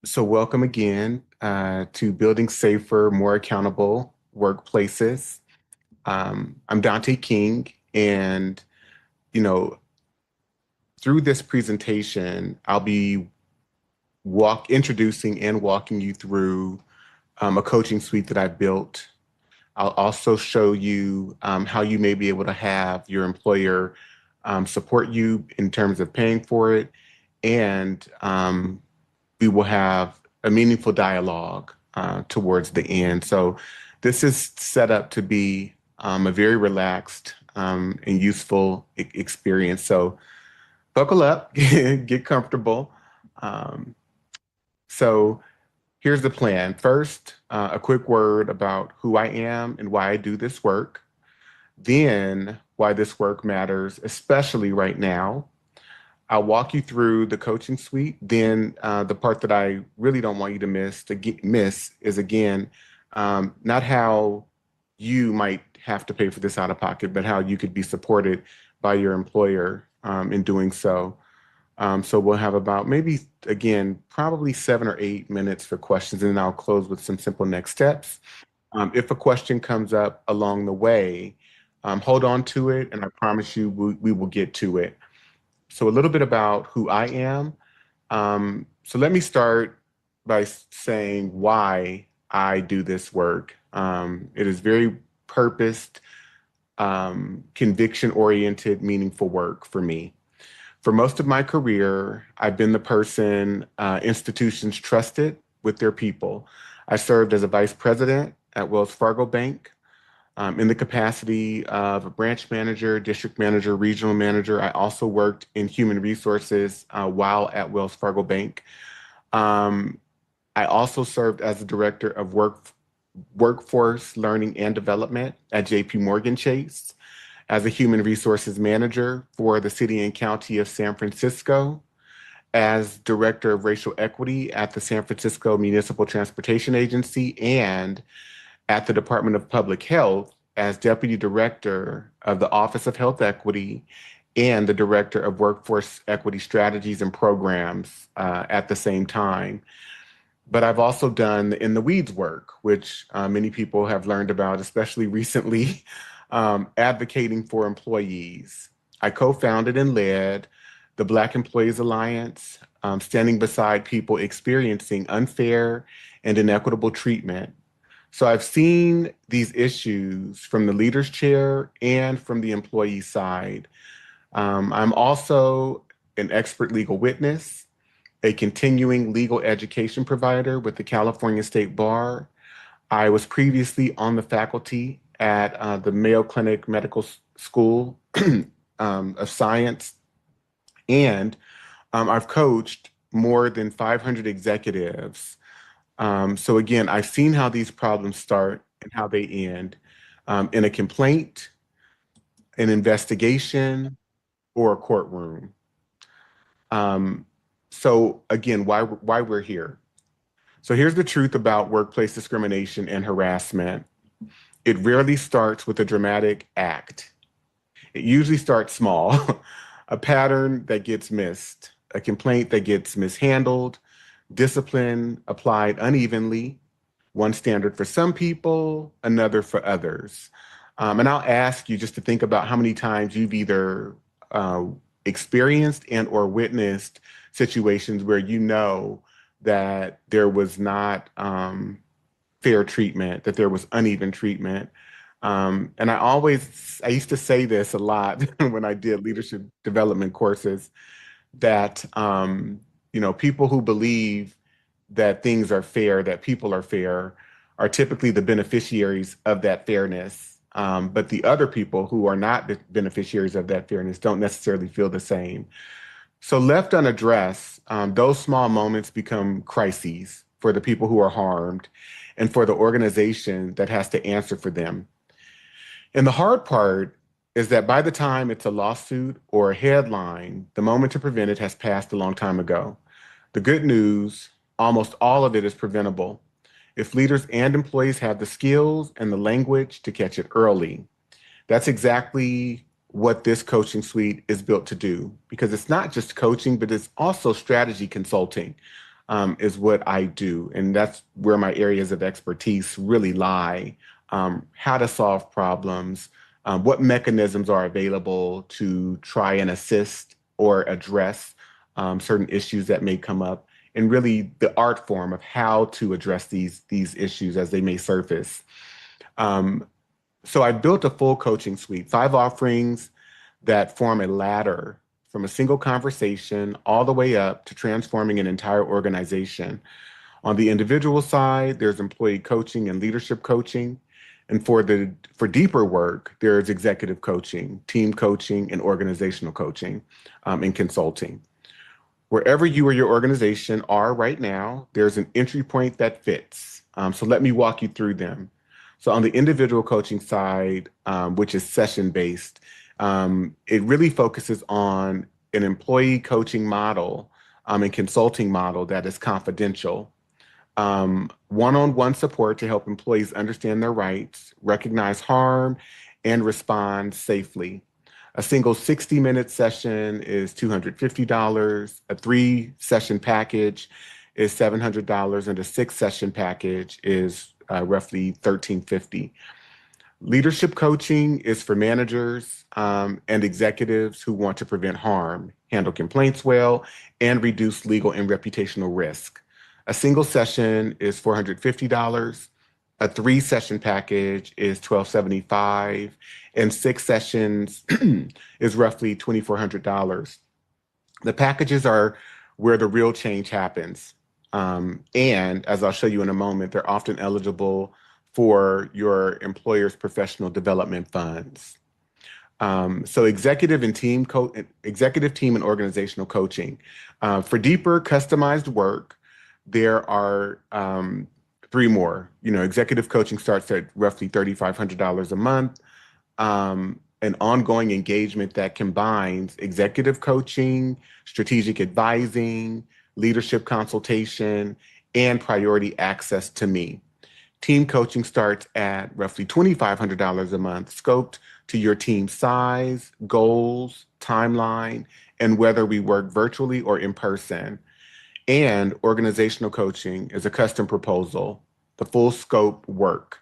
So, welcome again to Building Safer, More Accountable Workplaces. I'm Dante King, and you know, through this presentation, I'll be introducing and walking you through a coaching suite that I've built. I'll also show you how you may be able to have your employer support you in terms of paying for it, and we will have a meaningful dialogue towards the end. So this is set up to be a very relaxed and useful experience. So buckle up, get comfortable. Um, so here's the plan. First, a quick word about who I am and why I do this work. Then, why this work matters, especially right now. I'll walk you through the coaching suite. Then the part that I really don't want you to miss is again, not how you might have to pay for this out of pocket, but how you could be supported by your employer in doing so. So we'll have about maybe again, probably 7 or 8 minutes for questions, and then I'll close with some simple next steps. If a question comes up along the way, hold on to it, and I promise you we will get to it. So a little bit about who I am. So let me start by saying why I do this work. It is very purposed, conviction-oriented, meaningful work for me. For most of my career, I've been the person institutions trusted with their people. I served as a vice president at Wells Fargo Bank in the capacity of a branch manager, district manager, regional manager. I also worked in human resources while at Wells Fargo Bank. Um, I also served as the director of workforce learning and development at JP Morgan Chase, as a human resources manager for the city and county of San Francisco, as director of racial equity at the San Francisco Municipal Transportation Agency, and at the Department of Public Health as Deputy Director of the Office of Health Equity and the Director of Workforce Equity Strategies and Programs at the same time. But I've also done the in the weeds work, which many people have learned about, especially recently, advocating for employees. I co-founded and led the Black Employees Alliance, standing beside people experiencing unfair and inequitable treatment. So I've seen these issues from the leader's chair and from the employee side. I'm also an expert legal witness, a continuing legal education provider with the California State Bar. I was previously on the faculty at the Mayo Clinic Medical School of Science, and I've coached more than 500 executives. So again, I've seen how these problems start and how they end in a complaint, an investigation, or a courtroom. Um, so again, why we're here. So here's the truth about workplace discrimination and harassment. It rarely starts with a dramatic act. It usually starts small, a pattern that gets missed, a complaint that gets mishandled, discipline applied unevenly, one standard for some people, another for others. And I'll ask you just to think about how many times you've either uh, experienced and or witnessed situations where you know that there was not fair treatment, that there was uneven treatment. And I used to say this a lot when I did leadership development courses, that people who believe that things are fair, that people are fair, are typically the beneficiaries of that fairness. But the other people who are not the beneficiaries of that fairness don't necessarily feel the same. So left unaddressed, those small moments become crises for the people who are harmed and for the organization that has to answer for them. And the hard part is that by the time it's a lawsuit or a headline, the moment to prevent it has passed a long time ago. The good news, almost all of it is preventable if leaders and employees have the skills and the language to catch it early. That's exactly what this coaching suite is built to do, because it's not just coaching, but it's also strategy consulting. is what I do. And that's where my areas of expertise really lie. How to solve problems, what mechanisms are available to try and assist or address certain issues that may come up, and really the art form of how to address these issues as they may surface. Um, so I built a full coaching suite, 5 offerings that form a ladder from a single conversation all the way up to transforming an entire organization. On the individual side, there's employee coaching and leadership coaching. And for deeper work, there's executive coaching, team coaching, and organizational coaching, and consulting. Wherever you or your organization are right now, there's an entry point that fits. So let me walk you through them. So on the individual coaching side, which is session based, it really focuses on an employee coaching model and consulting model that is confidential. One-on-one support to help employees understand their rights, recognize harm, and respond safely. A single 60-minute session is $250. A 3-session package is $700, and a 6-session package is roughly $1,350. Leadership coaching is for managers and executives who want to prevent harm, handle complaints well, and reduce legal and reputational risk. A single session is $450. A 3-session package is $1,275, and 6 sessions is roughly $2,400. The packages are where the real change happens. And as I'll show you in a moment, they're often eligible for your employer's professional development funds. So executive team and organizational coaching. For deeper customized work, there are 3 more. Executive coaching starts at roughly $3,500 a month. An ongoing engagement that combines executive coaching, strategic advising, leadership consultation, and priority access to me. Team coaching starts at roughly $2,500 a month, scoped to your team size, goals, timeline, and whether we work virtually or in person. And organizational coaching is a custom proposal, the full scope work.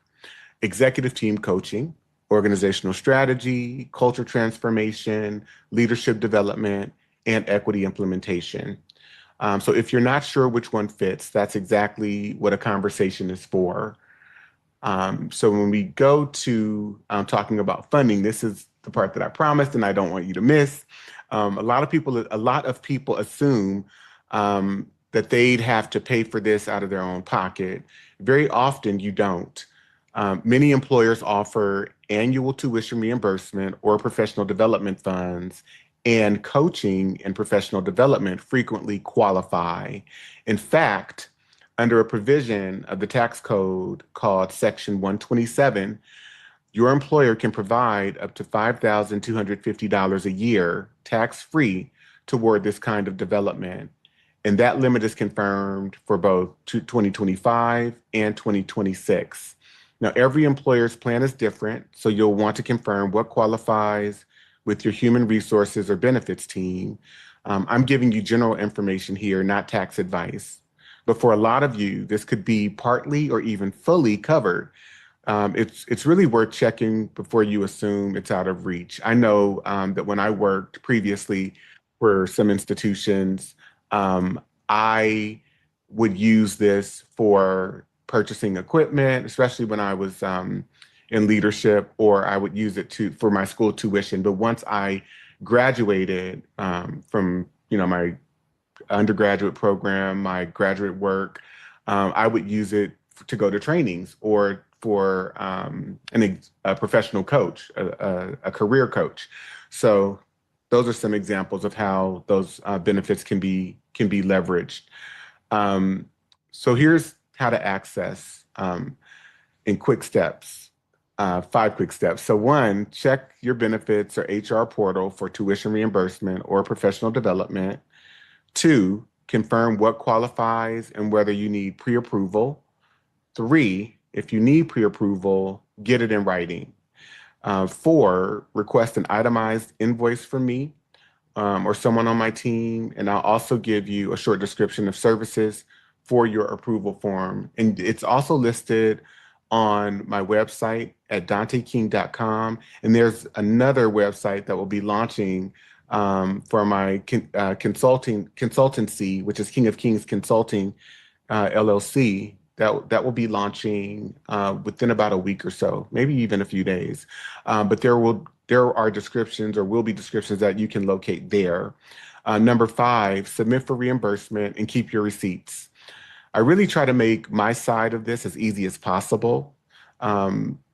Executive team coaching, organizational strategy, culture transformation, leadership development, and equity implementation. So if you're not sure which one fits, that's exactly what a conversation is for. So when we go to talking about funding, this is the part that I promised and I don't want you to miss. A lot of people assume that they'd have to pay for this out of their own pocket. Very often you don't. Many employers offer annual tuition reimbursement or professional development funds, and coaching and professional development frequently qualify. In fact, under a provision of the tax code called Section 127, your employer can provide up to $5,250 a year tax-free toward this kind of development. And that limit is confirmed for both 2025 and 2026. Now, every employer's plan is different, so you'll want to confirm what qualifies with your human resources or benefits team. I'm giving you general information here, not tax advice. But for a lot of you, this could be partly or even fully covered. It's really worth checking before you assume it's out of reach. I know that when I worked previously for some institutions, I would use this for purchasing equipment, especially when I was in leadership, or I would use it for my school tuition. But once I graduated from my undergraduate program, my graduate work, I would use it to go to trainings or for a professional coach, a career coach. So those are some examples of how those benefits can be leveraged. So here's how to access in quick steps, 5 quick steps. So 1, check your benefits or HR portal for tuition reimbursement or professional development. 2, confirm what qualifies and whether you need pre-approval. 3, if you need pre-approval, get it in writing. 4, request an itemized invoice from me or someone on my team, and I'll also give you a short description of services for your approval form. And it's also listed on my website at danteking.com. And there's another website that will be launching for my consultancy, which is King of Kings Consulting LLC. That will be launching within about a week or so, maybe even a few days. But there are descriptions or will be descriptions that you can locate there. Number 5, submit for reimbursement and keep your receipts. I really try to make my side of this as easy as possible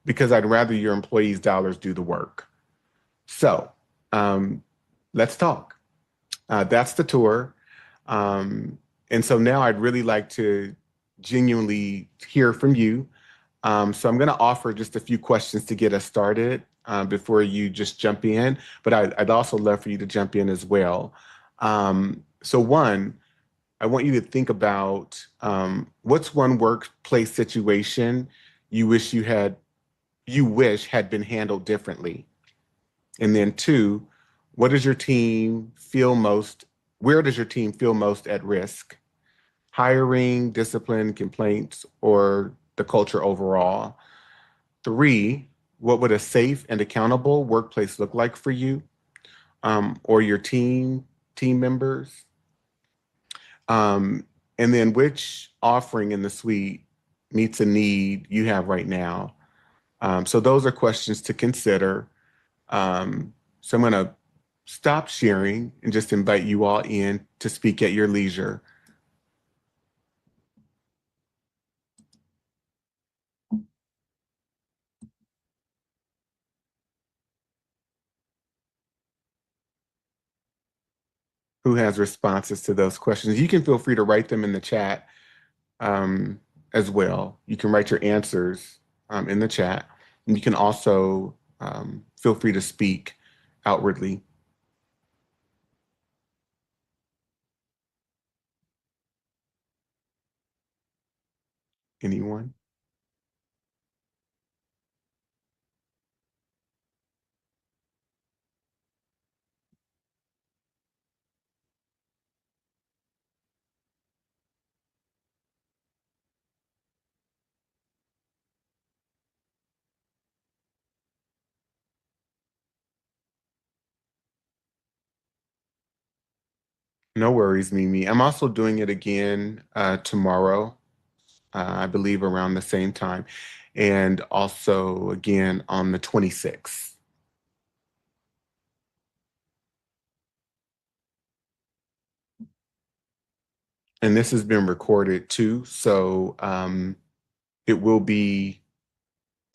because I'd rather your employees' dollars do the work. So let's talk. That's the tour. And so now I'd really like to genuinely hear from you. So I'm going to offer just a few questions to get us started before you just jump in, but I'd also love for you to jump in as well. So one, I want you to think about what's one workplace situation you wish had been handled differently. And then 2, what does your team feel most, where does your team feel most at risk? Hiring, discipline, complaints, or the culture overall? 3, what would a safe and accountable workplace look like for you or your team members? And then which offering in the suite meets a need you have right now? So those are questions to consider. So I'm going to stop sharing and just invite you all in to speak at your leisure. Who has responses to those questions? You can feel free to write them in the chat um, as well. You can write your answers in the chat. And you can also feel free to speak outwardly. Anyone? No worries, Mimi. I'm also doing it again tomorrow, I believe around the same time, and also again on the 26th. And this has been recorded too, so it will be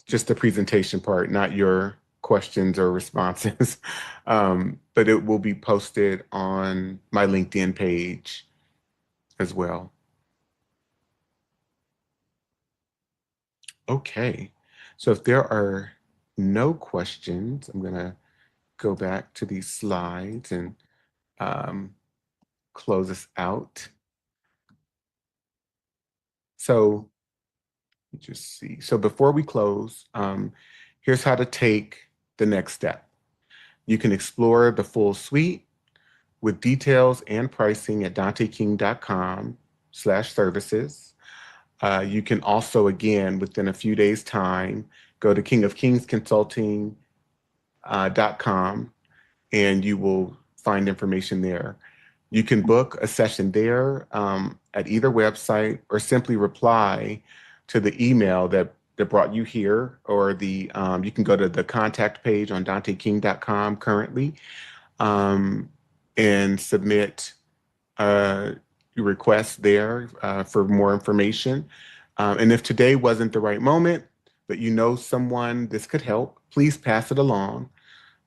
just the presentation part, not your questions or responses. But it will be posted on my LinkedIn page as well. Okay, so if there are no questions, I'm gonna go back to these slides and um, close us out. So just see. So before we close, here's how to take the next step. You can explore the full suite with details and pricing at danteking.com/services. You can also, again, within a few days' time, go to kingofkingsconsulting.com and you will find information there. You can book a session there at either website or simply reply to the email that brought you here, or you can go to the contact page on danteking.com currently and submit your request there for more information. And if today wasn't the right moment, but you know someone this could help, please pass it along.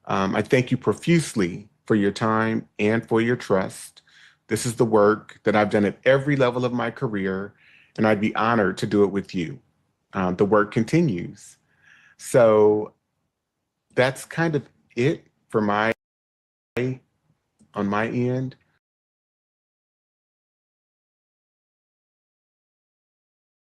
I thank you profusely for your time and for your trust. This is the work that I've done at every level of my career, and I'd be honored to do it with you. The work continues. So that's kind of it for on my end.